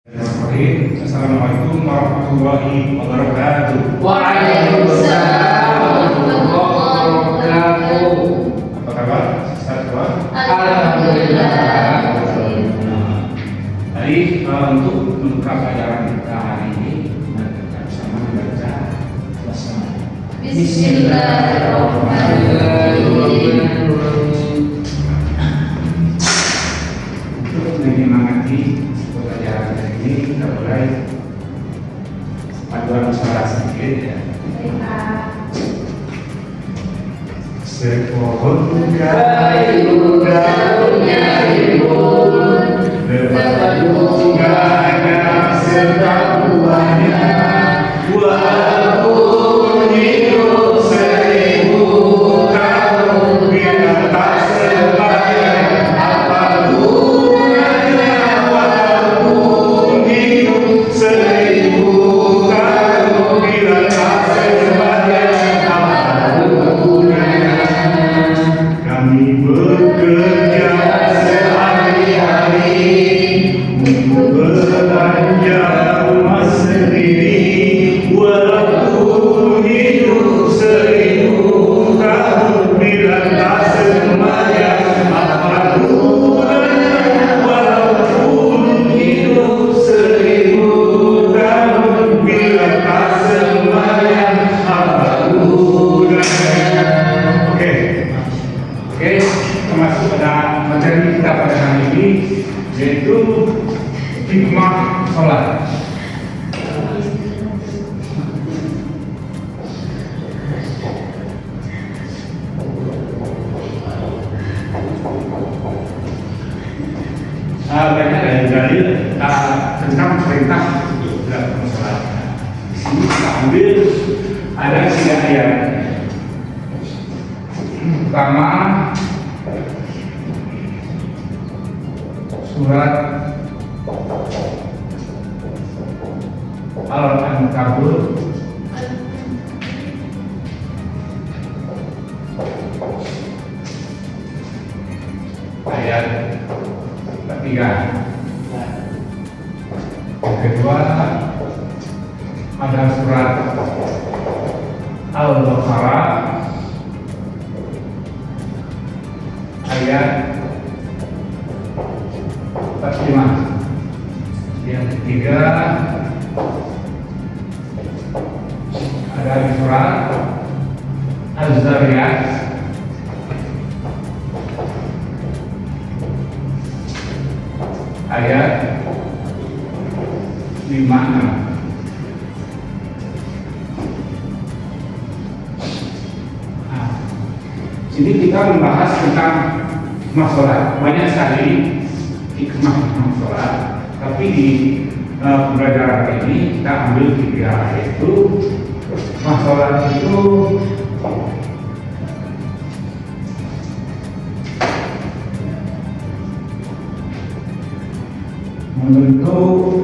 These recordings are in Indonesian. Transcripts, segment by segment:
Assalamualaikum warahmatullahi wabarakatuh. Waalaikumsalam warahmatullahi wabarakatuh. Apa kabar? Sehat semua? Alhamdulillah. Tadi untuk membuka pelajaran kita hari ini, mari kita bersama membaca basmalah. Bismillahirrahmanirrahim. Untuk menyemangati pelajaran hari ini, kita mulai paduan suara sedikit ya. Sepohon kayu daunnya rimbun, lebat bunganya serta buahnya, walaupun hidup 1000 tahun bila tak sebanyak apa gunanya, walaupun hidup 1000 tahun bila tak sebanyak apa gunanya. Kami bekerja sehari-hari untuk belanja rumah sendiri, walaupun hidup 1000 tahun bila tak sebanyak apa gunanya, walaupun hidup 1000 tahun bila tak sebanyak apa gunanya. Oke, termasuk pada materi kita pada hari ini, yaitu hikmah sholat. Banyak dalil tentang perintah untuk melakukan sholat. Di sini kita ambil ada 3 ayat. Pertama, surat Al-Ankabut ayat ketiga. Yang kedua ada surat Al-Baqarah ayat 45. Yang ketiga ada di surat Az-Zariyat ayat 56. Sini kita membahas tentang hikmah sholat. Banyak sekali hikmah sholat, tapi di pembelajaran ini kita ambil 3, yaitu hikmah sholat itu membentuk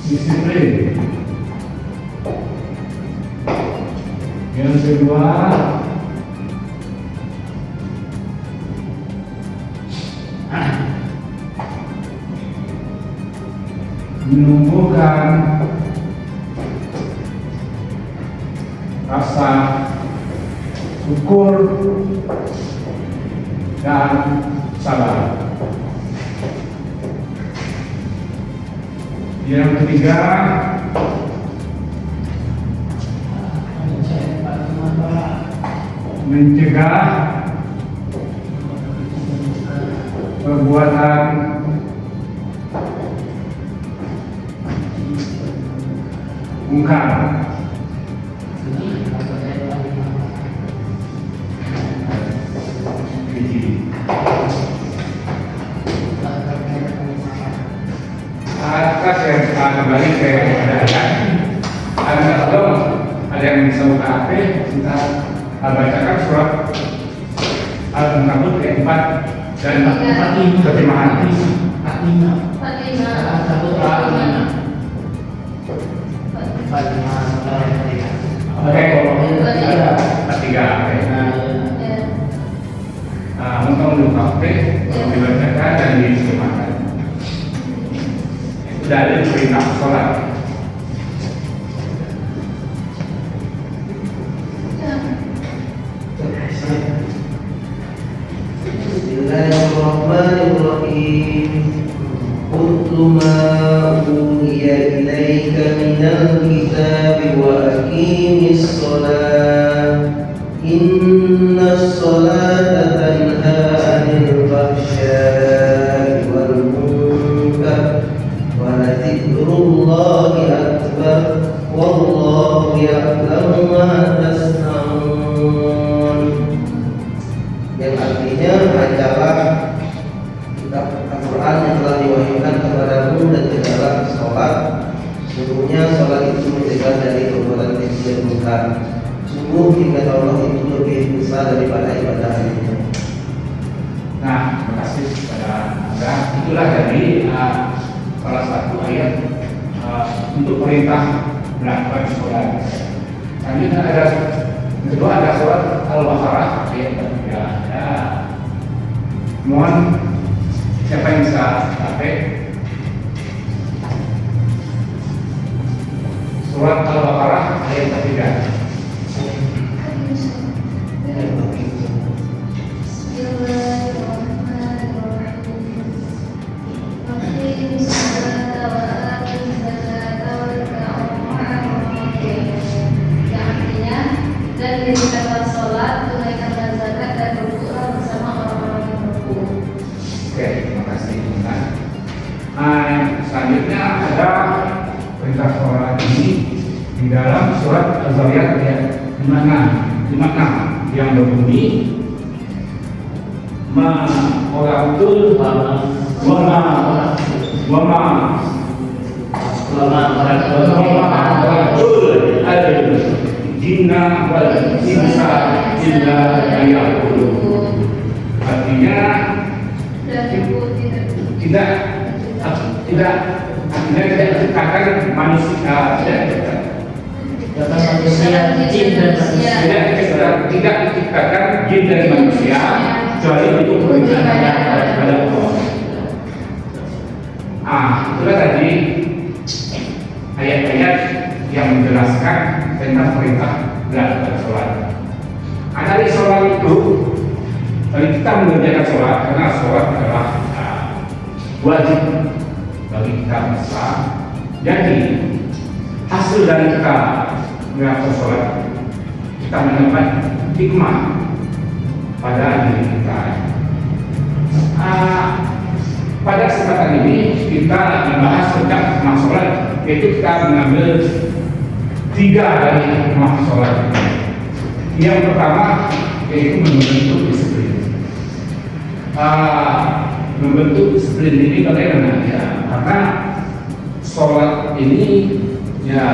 disiplin. Yang kedua, menumbuhkan rasa syukur dan sabar. Yang ketiga, mencegah perbuatan mungkar. Atas yang kembali ke ada yang bisa buka HP, kita bacakan surat Al-Ankabut ayat 4 dan 45. Untuk dibacakan dan diterjemahkan. dalil perintah sholat. Bismillahirrahmanirrahim. Utlu ma uhiya ilaika minal kitabi wa aqimis sholat. Innas sholata tanha 'anil fahsya'i wal munkar wa dzikrullahi akbar wallahu ya'lamu ma tasna'un. Yang artinya bacalah kitab Al-Quran yang telah diwahyukan kepadamu dan tegaklah sholat. Sungguhnya sholat itu mencegah dari perbuatan keji dan munkar. Sungguh hikmat Allah itu lebih besar daripada ibadah lainnya. Nah, terima kasih kepada Anda. Itulah dari salah satu ayat untuk perintah melakukan sholat. Selanjutnya ada kedua, ada surat Al-Baqarah ayat 3. Ya, mohon siapa yang bisa pakai surat Al-Baqarah ayat 3. Dan dirikanlah sholat, tunaikanlah zakat dan berdoa bersama orang-orang yang berdoa. Oke, terima kasih. Selanjutnya ada perintah sholat ini di dalam surat Az-Zariyat ayat 56 yang berbunyi ma qalatul jinna wal insa illa liya'budun. Artinya tidak diciptakan manusia, tidak diciptakan jin dan manusia kecuali itu perintah kepada Allah. Itulah tadi ayat-ayat yang menjelaskan tentang perintah melakukan sholat. Dari sholat itu, kalau kita mengerjakan sholat, karena sholat adalah wajib bagi kita Islam. Jadi hasil dari kita melakukan sholat, kita mendapat hikmah pada diri kita. Pada kesempatan ini kita membahas tentang sholat, yaitu kita mengambil 3 dari hikmah sholat. Yang pertama yaitu membentuk disiplin. Membentuk disiplin ini bagaimana ya? Karena sholat ini ya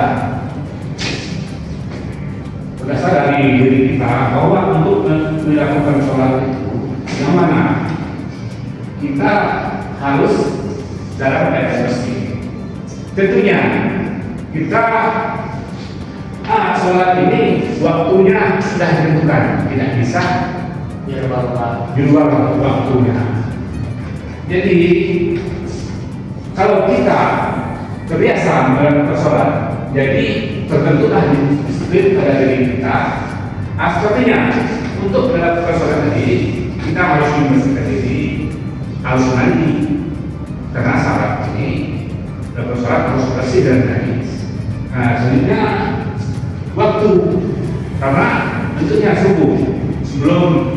berasal dari diri kita, bahwa untuk melakukan sholat itu yang mana kita harus dalam keadaan bersih. Tentunya kita sholat ini waktunya sudah ditentukan, tidak bisa di luar waktunya. Jadi kalau kita terbiasa melakukan sholat, jadi tertentulah disiplin pada diri kita. Sepertinya untuk melakukan sholat tadi kita harus membersihkan diri, harus mandi, karena syarat ini melakukan sholat harus bersih dan najis. Selanjutnya waktu, karena tentunya subuh, sebelum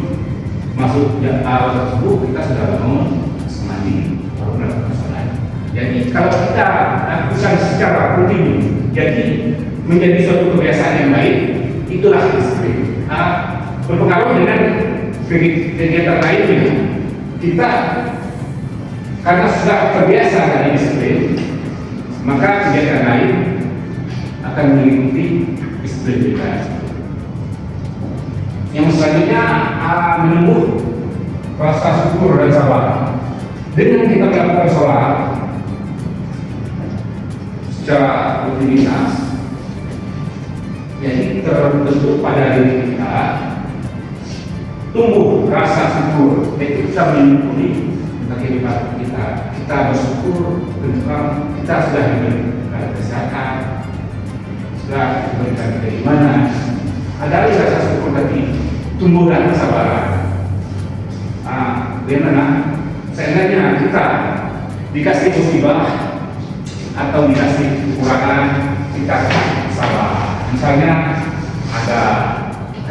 masuk waktu subuh kita sudah bangun, mandi, baru melakukan sholat. Jadi kalau kita lakukan secara rutin, jadi menjadi suatu kebiasaan yang baik, itulah disiplin. Berpengaruh dengan kegiatan lainnya. Kita karena sudah terbiasa dengan disiplin, maka kegiatan lain akan mengikuti disiplin kita. Yang selanjutnya menumbuh rasa syukur dan sabar. Dengan kita melakukan sholat secara rutinitas, jadi terbentuk pada diri kita tumbuh rasa syukur, yaitu kita menyukuri kehidupan kita kita bersyukur tentang kita sudah diberikan kesehatan, sudah diberikan keimanan. Ada rasa syukur tadi, tumbuhlah kesabaran. Bagaimana? Seandainya kita dikasih musibah atau dikasih kekurangan, kita sabar. Misalnya ada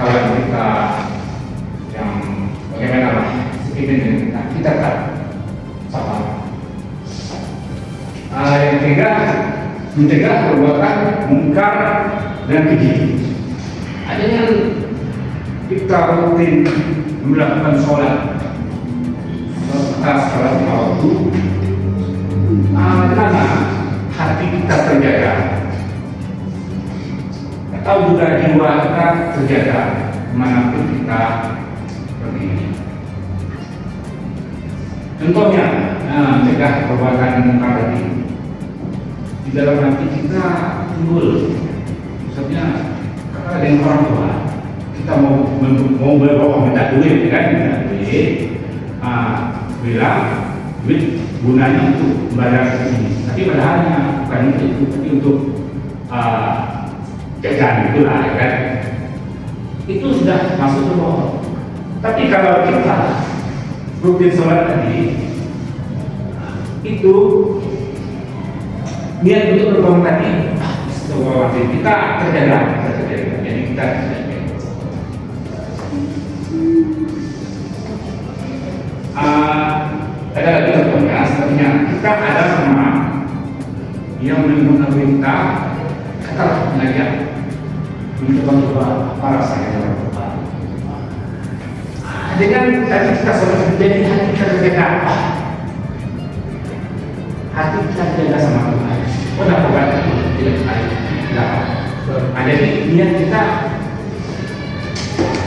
kawan kita yang bagaimana lah, seperti kita tak sabar. Yang ketiga, mencegah perbuatan mungkar dan keji. Ada yang kita rutin melakukan sholat atas sholat waktu, karena hati kita terjaga, atau juga jiwa kita terjaga dimanapun kita pergi. Contohnya, mencegah perbuatan mungkar tadi. Di dalam hati kita timbul, misalnya kata ada yang orang tua, kita mau berbohong minta duit, kan? Minta duit, bilang duit gunanya untuk membayar ini, tapi padahalnya bukan itu, tapi untuk jajan itulah, kan? Itu sudah masuk ke bohong. Tapi kalau kita rutin sholat tadi, itu niat untuk berbohong tadi, kita terjaga, jadi kita terjaga. Ada lagi contohnya, sebenarnya kita ada teman yang menggunakan perintah, katalah mengajak mencoba apa rasanya bertobat. Dengan tadi kita sholat, jadi hati kita terjaga, hati kita terjaga sama Tuhan. Bukan tidak baik. Jadi niat kita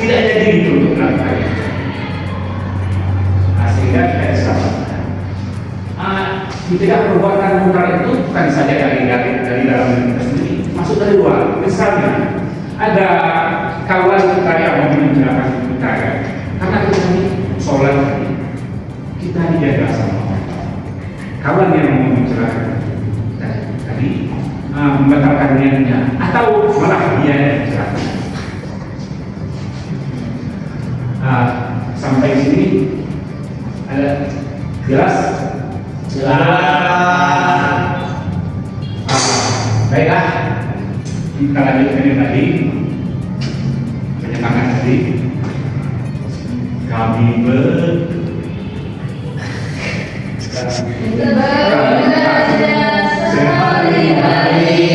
tidak jadi itu untuk melakukan itu. Sehingga kita diselamatkan. Mencegah perbuatan mungkar itu bukan saja dari dalam diri kita sendiri, masuk dari luar. Misalnya ada kawan kita yang mau menjelaskan kita, kan? Karena kita ini sholat tadi, kita dijaga sama Allah. Kawan yang mau menjelaskan tadi membatalkan niatnya, atau malah dia yang menjelaskan. Sampai sini ada jelas? Baiklah, kita lanjutkan yang tadi, penyemangat tadi. Kami sehari-hari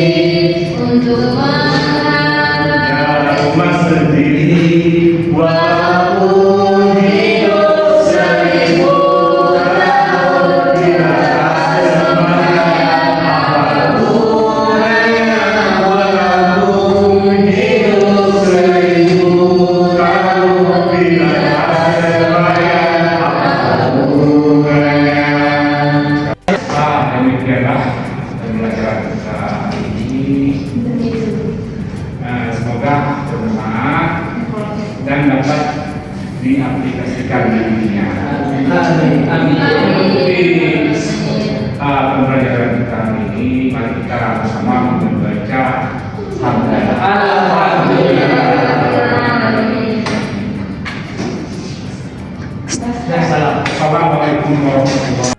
untuk menghadap rumah sendiri, walaupun hidup seribu tahun dirasa semangat, apapun walaupun hidup seribu tahun dirasa semangat, apapun demikianlah pembelajaran kita hari ini. Semoga bermanfaat dan dapat diaplikasikan nantinya. Amin. Pembelajaran kita hari ini, mari kita bersama membaca Alhamdulillah. Assalamualaikum warahmatullahi wabarakatuh.